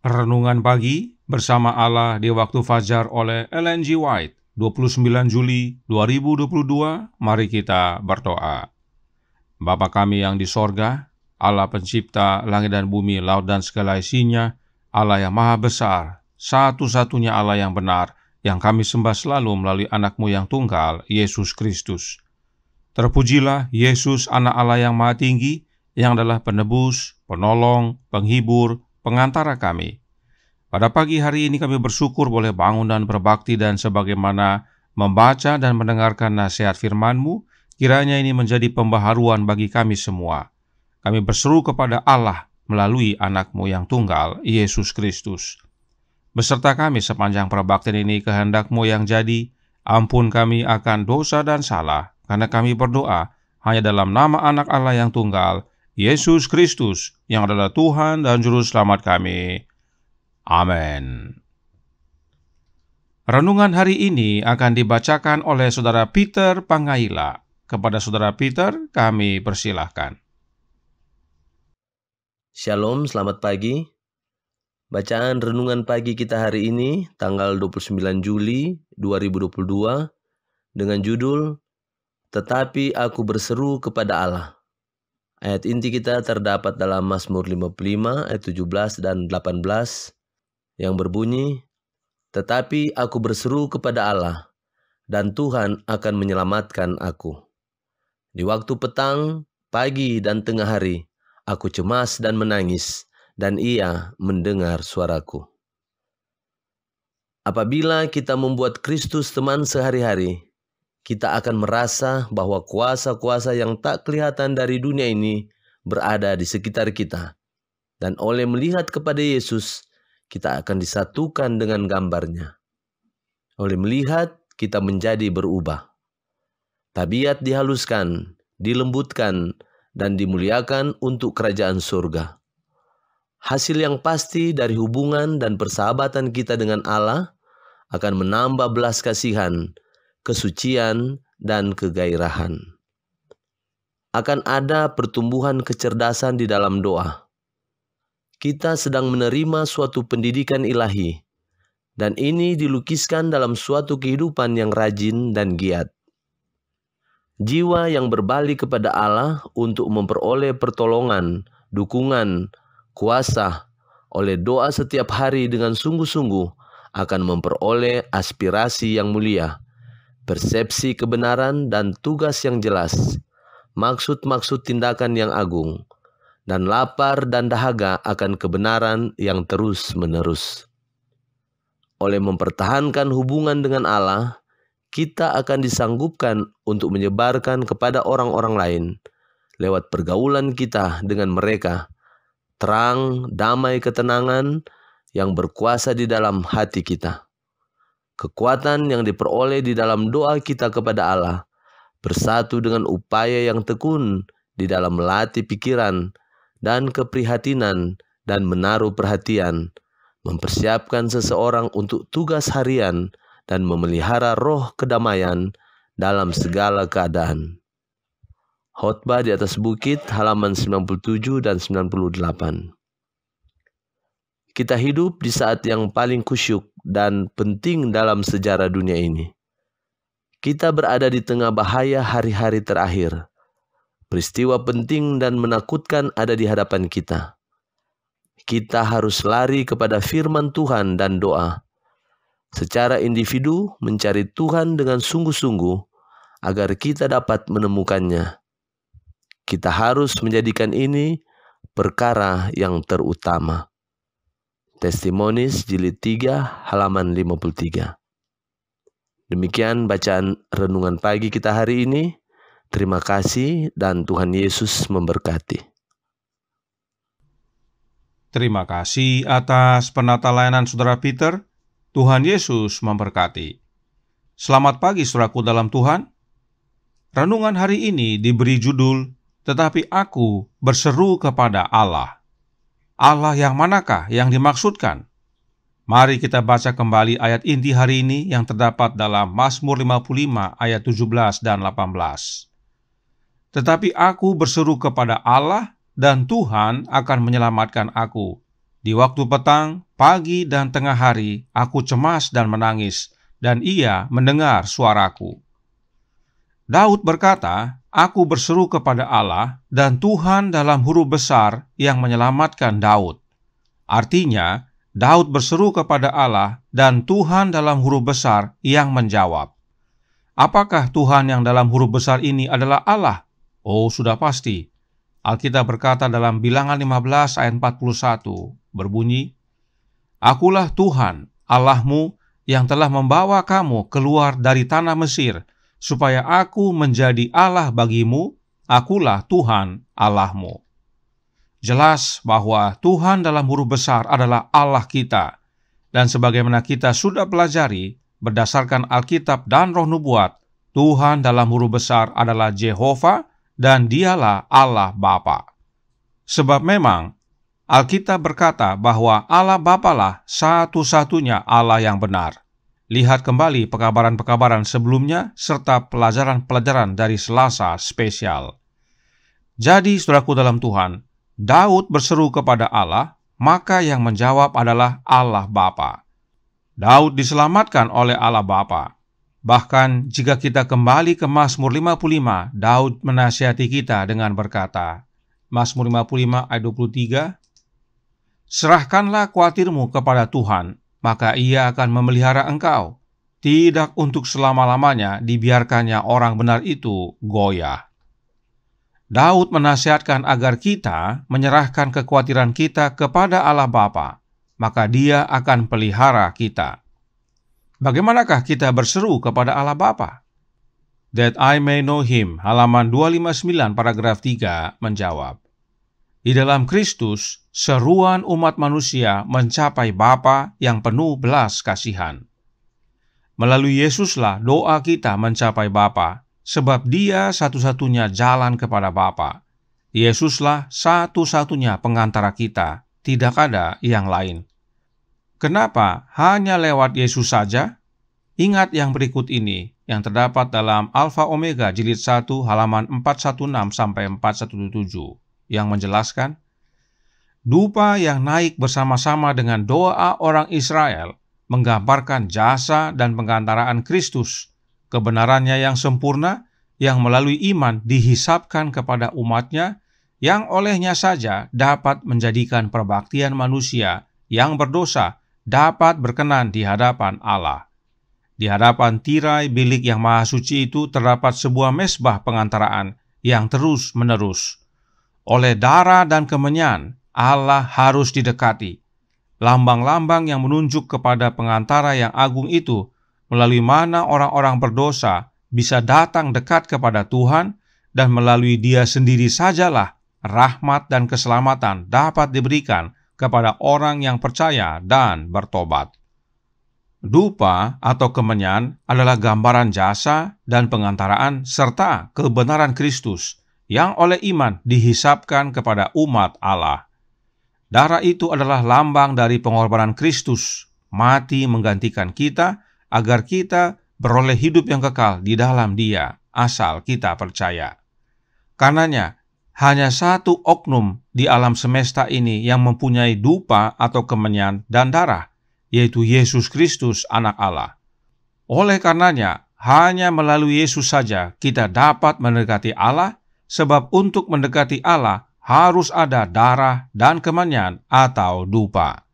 Renungan Pagi bersama Allah di Waktu Fajar oleh Ellen G. White, 29 Juli 2022. Mari kita berdoa. Bapa kami yang di sorga, Allah pencipta langit dan bumi, laut dan segala isinya, Allah yang maha besar, satu-satunya Allah yang benar, yang kami sembah selalu melalui anak-Mu yang tunggal, Yesus Kristus. Terpujilah Yesus, anak Allah yang maha tinggi, yang adalah penebus, penolong, penghibur, pengantara kami. Pada pagi hari ini kami bersyukur boleh bangun dan berbakti, dan sebagaimana membaca dan mendengarkan nasihat firman-Mu, kiranya ini menjadi pembaharuan bagi kami semua. Kami berseru kepada Allah melalui anak-Mu yang tunggal, Yesus Kristus. Beserta kami sepanjang perbaktian ini, kehendak-Mu yang jadi, ampun kami akan dosa dan salah, karena kami berdoa hanya dalam nama anak Allah yang tunggal, Yesus Kristus, yang adalah Tuhan dan Juru Selamat kami. Amin. Renungan hari ini akan dibacakan oleh Saudara Peter Pangaila. Kepada Saudara Peter, kami persilahkan. Shalom, selamat pagi. Bacaan renungan pagi kita hari ini, tanggal 29 Juli 2022, dengan judul, Tetapi aku berseru kepada Allah. Ayat inti kita terdapat dalam Mazmur 55 ayat 17 dan 18 yang berbunyi, Tetapi aku berseru kepada Allah, dan Tuhan akan menyelamatkan aku. Di waktu petang, pagi, dan tengah hari, aku cemas dan menangis, dan Ia mendengar suaraku. Apabila kita membuat Kristus teman sehari-hari, kita akan merasa bahwa kuasa-kuasa yang tak kelihatan dari dunia ini berada di sekitar kita. Dan oleh melihat kepada Yesus, kita akan disatukan dengan gambarnya. Oleh melihat, kita menjadi berubah. Tabiat dihaluskan, dilembutkan, dan dimuliakan untuk kerajaan surga. Hasil yang pasti dari hubungan dan persahabatan kita dengan Allah akan menambah belas kasihan, kesucian, dan kegairahan. Akan ada pertumbuhan kecerdasan di dalam doa. Kita sedang menerima suatu pendidikan ilahi, dan ini dilukiskan dalam suatu kehidupan yang rajin dan giat. Jiwa yang berbalik kepada Allah untuk memperoleh pertolongan, dukungan, kuasa oleh doa setiap hari dengan sungguh-sungguh akan memperoleh aspirasi yang mulia, persepsi kebenaran dan tugas yang jelas, maksud-maksud tindakan yang agung, dan lapar dan dahaga akan kebenaran yang terus-menerus. Oleh mempertahankan hubungan dengan Allah, kita akan disanggupkan untuk menyebarkan kepada orang-orang lain, lewat pergaulan kita dengan mereka, terang, damai, ketenangan yang berkuasa di dalam hati kita. Kekuatan yang diperoleh di dalam doa kita kepada Allah, bersatu dengan upaya yang tekun di dalam melatih pikiran dan keprihatinan dan menaruh perhatian, mempersiapkan seseorang untuk tugas harian dan memelihara roh kedamaian dalam segala keadaan. Khotbah di atas bukit, halaman 97 dan 98. Kita hidup di saat yang paling kusyuk dan penting dalam sejarah dunia ini. Kita berada di tengah bahaya hari-hari terakhir. Peristiwa penting dan menakutkan ada di hadapan kita. Kita harus lari kepada firman Tuhan dan doa. Secara individu mencari Tuhan dengan sungguh-sungguh agar kita dapat menemukannya. Kita harus menjadikan ini perkara yang terutama. Testimonis jilid 3 halaman 53. Demikian bacaan renungan pagi kita hari ini. Terima kasih dan Tuhan Yesus memberkati. Terima kasih atas penata layanan Saudara Peter. Tuhan Yesus memberkati. Selamat pagi saudaraku dalam Tuhan. Renungan hari ini diberi judul, Tetapi Aku Berseru Kepada Allah. Allah yang manakah yang dimaksudkan? Mari kita baca kembali ayat inti hari ini yang terdapat dalam Mazmur 55 ayat 17 dan 18. Tetapi aku berseru kepada Allah, dan Tuhan akan menyelamatkan aku. Di waktu petang, pagi, dan tengah hari, aku cemas dan menangis, dan Ia mendengar suaraku. Daud berkata, aku berseru kepada Allah, dan Tuhan dalam huruf besar yang menyelamatkan Daud. Artinya, Daud berseru kepada Allah, dan Tuhan dalam huruf besar yang menjawab. Apakah Tuhan yang dalam huruf besar ini adalah Allah? Oh, sudah pasti. Alkitab berkata dalam Bilangan 15 ayat 41, berbunyi, Akulah Tuhan, Allahmu, yang telah membawa kamu keluar dari tanah Mesir, supaya aku menjadi Allah bagimu, akulah Tuhan Allahmu. Jelas bahwa Tuhan dalam huruf besar adalah Allah kita, dan sebagaimana kita sudah pelajari, berdasarkan Alkitab dan Roh Nubuat, Tuhan dalam huruf besar adalah Jehovah, dan Dialah Allah Bapa. Sebab memang Alkitab berkata bahwa Allah Bapalah satu-satunya Allah yang benar. Lihat kembali pekabaran-pekabaran sebelumnya serta pelajaran-pelajaran dari Selasa spesial. Jadi, saudaraku dalam Tuhan, Daud berseru kepada Allah, maka yang menjawab adalah Allah Bapa. Daud diselamatkan oleh Allah Bapa. Bahkan jika kita kembali ke Mazmur 55, Daud menasihati kita dengan berkata, Mazmur 55 ayat 23, Serahkanlah khawatirmu kepada Tuhan, maka Ia akan memelihara engkau. Tidak untuk selama-lamanya dibiarkannya orang benar itu goyah. Daud menasihatkan agar kita menyerahkan kekhawatiran kita kepada Allah Bapa, maka Dia akan pelihara kita. Bagaimanakah kita berseru kepada Allah Bapa? That I May Know Him, halaman 259 paragraf 3 menjawab, di dalam Kristus, seruan umat manusia mencapai Bapa yang penuh belas kasihan. Melalui Yesuslah doa kita mencapai Bapa, sebab Dia satu-satunya jalan kepada Bapa. Yesuslah satu-satunya pengantara kita, tidak ada yang lain. Kenapa hanya lewat Yesus saja? Ingat yang berikut ini, yang terdapat dalam Alfa Omega jilid 1 halaman 416-417, yang menjelaskan, dupa yang naik bersama-sama dengan doa orang Israel menggambarkan jasa dan pengantaraan Kristus, kebenarannya yang sempurna, yang melalui iman dihisapkan kepada umatnya, yang olehnya saja dapat menjadikan perbaktian manusia yang berdosa dapat berkenan di hadapan Allah. Di hadapan tirai bilik yang maha suci itu terdapat sebuah mezbah pengantaraan yang terus-menerus. Oleh darah dan kemenyan, Allah harus didekati. Lambang-lambang yang menunjuk kepada pengantara yang agung itu, melalui mana orang-orang berdosa bisa datang dekat kepada Tuhan, dan melalui Dia sendiri sajalah rahmat dan keselamatan dapat diberikan kepada orang yang percaya dan bertobat. Dupa atau kemenyan adalah gambaran jasa dan pengantaraan serta kebenaran Kristus yang oleh iman dihisapkan kepada umat Allah. Darah itu adalah lambang dari pengorbanan Kristus, mati menggantikan kita agar kita beroleh hidup yang kekal di dalam Dia, asal kita percaya. Karenanya, hanya satu oknum di alam semesta ini yang mempunyai dupa atau kemenyan dan darah, yaitu Yesus Kristus, Anak Allah. Oleh karenanya, hanya melalui Yesus saja kita dapat mendekati Allah, sebab untuk mendekati Allah harus ada darah dan kemenyan atau dupa.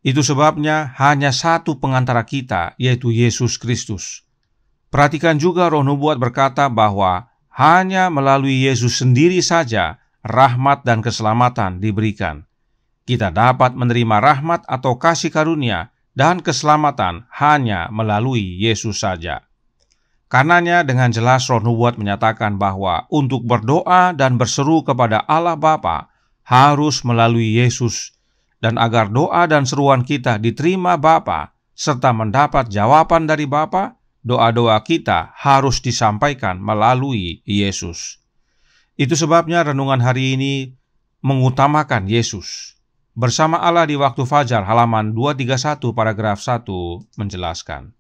Itu sebabnya hanya satu pengantara kita, yaitu Yesus Kristus. Perhatikan juga Roh Nubuat berkata bahwa hanya melalui Yesus sendiri saja rahmat dan keselamatan diberikan. Kita dapat menerima rahmat atau kasih karunia dan keselamatan hanya melalui Yesus saja. Karenanya dengan jelas Roh Nubuat menyatakan bahwa untuk berdoa dan berseru kepada Allah Bapa harus melalui Yesus, dan agar doa dan seruan kita diterima Bapa serta mendapat jawaban dari Bapa, doa-doa kita harus disampaikan melalui Yesus. Itu sebabnya renungan hari ini mengutamakan Yesus. Bersama Allah di waktu fajar halaman 231 paragraf 1 menjelaskan,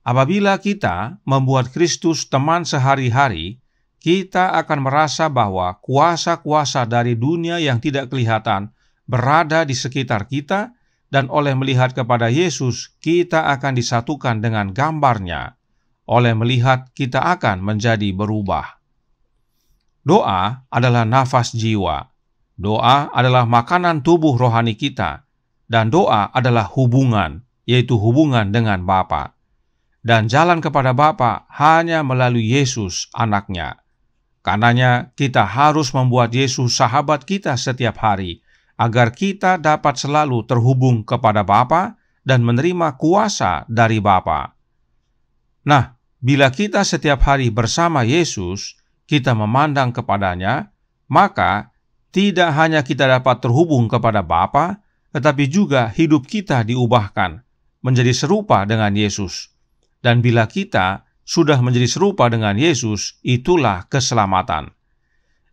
apabila kita membuat Kristus teman sehari-hari, kita akan merasa bahwa kuasa-kuasa dari dunia yang tidak kelihatan berada di sekitar kita, dan oleh melihat kepada Yesus, kita akan disatukan dengan gambar-Nya. Oleh melihat, kita akan menjadi berubah. Doa adalah nafas jiwa. Doa adalah makanan tubuh rohani kita. Dan doa adalah hubungan, yaitu hubungan dengan Bapa. Dan jalan kepada Bapa hanya melalui Yesus, Anak-Nya. Karenanya, kita harus membuat Yesus sahabat kita setiap hari, agar kita dapat selalu terhubung kepada Bapa dan menerima kuasa dari Bapa. Nah, bila kita setiap hari bersama Yesus, kita memandang kepadanya, maka tidak hanya kita dapat terhubung kepada Bapa, tetapi juga hidup kita diubahkan menjadi serupa dengan Yesus. Dan bila kita sudah menjadi serupa dengan Yesus, itulah keselamatan.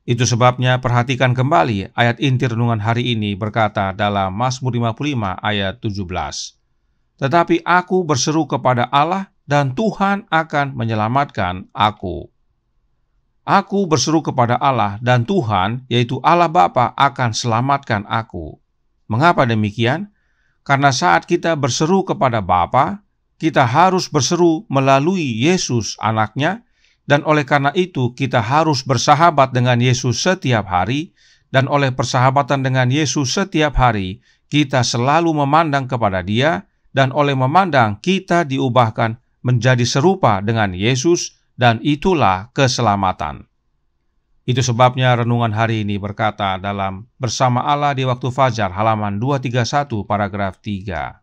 Itu sebabnya perhatikan kembali ayat inti renungan hari ini berkata dalam Mazmur 55 ayat 17. Tetapi aku berseru kepada Allah dan Tuhan akan menyelamatkan aku. Aku berseru kepada Allah dan Tuhan, yaitu Allah Bapa, akan selamatkan aku. Mengapa demikian? Karena saat kita berseru kepada Bapa, kita harus berseru melalui Yesus, Anak-Nya, dan oleh karena itu kita harus bersahabat dengan Yesus setiap hari, dan oleh persahabatan dengan Yesus setiap hari, kita selalu memandang kepada Dia, dan oleh memandang kita diubahkan menjadi serupa dengan Yesus, dan itulah keselamatan. Itu sebabnya renungan hari ini berkata dalam Bersama Allah di waktu fajar halaman 231 paragraf 3.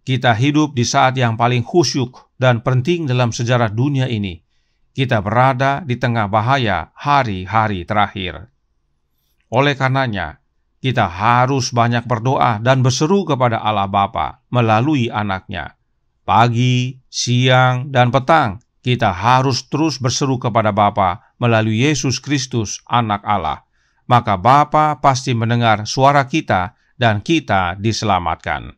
Kita hidup di saat yang paling khusyuk dan penting dalam sejarah dunia ini. Kita berada di tengah bahaya hari-hari terakhir. Oleh karenanya, kita harus banyak berdoa dan berseru kepada Allah Bapa melalui Anak-Nya. Pagi, siang, dan petang, kita harus terus berseru kepada Bapa melalui Yesus Kristus, Anak Allah. Maka Bapa pasti mendengar suara kita dan kita diselamatkan.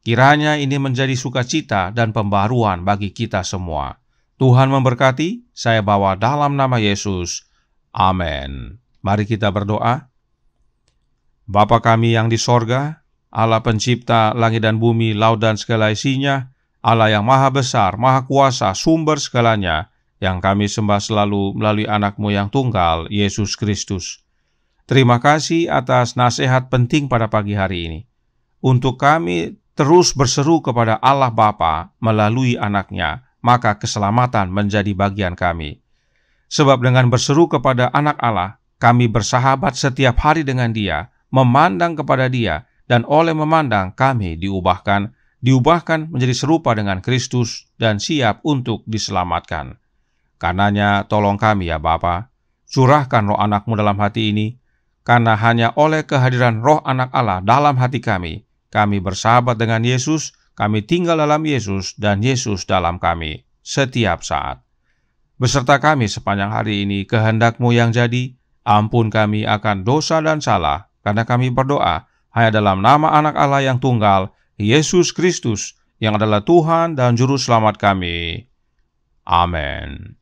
Kiranya ini menjadi sukacita dan pembaruan bagi kita semua. Tuhan memberkati, saya bawa dalam nama Yesus. Amin. Mari kita berdoa. Bapa kami yang di sorga, Allah pencipta langit dan bumi, laut dan segala isinya, Allah yang maha besar, maha kuasa, sumber segalanya, yang kami sembah selalu melalui Anak-Mu yang tunggal, Yesus Kristus. Terima kasih atas nasihat penting pada pagi hari ini. Untuk kami terus berseru kepada Allah Bapa melalui Anak-Nya, maka keselamatan menjadi bagian kami. Sebab dengan berseru kepada Anak Allah, kami bersahabat setiap hari dengan Dia, memandang kepada Dia, dan oleh memandang kami diubahkan menjadi serupa dengan Kristus dan siap untuk diselamatkan. Karenanya tolong kami ya Bapa, curahkan roh Anak-Mu dalam hati ini, karena hanya oleh kehadiran roh Anak Allah dalam hati kami bersahabat dengan Yesus, kami tinggal dalam Yesus, dan Yesus dalam kami setiap saat. Beserta kami sepanjang hari ini, kehendak-Mu yang jadi, ampun kami akan dosa dan salah, karena kami berdoa hanya dalam nama Anak Allah yang tunggal, Yesus Kristus, yang adalah Tuhan dan Juru Selamat kami. Amin.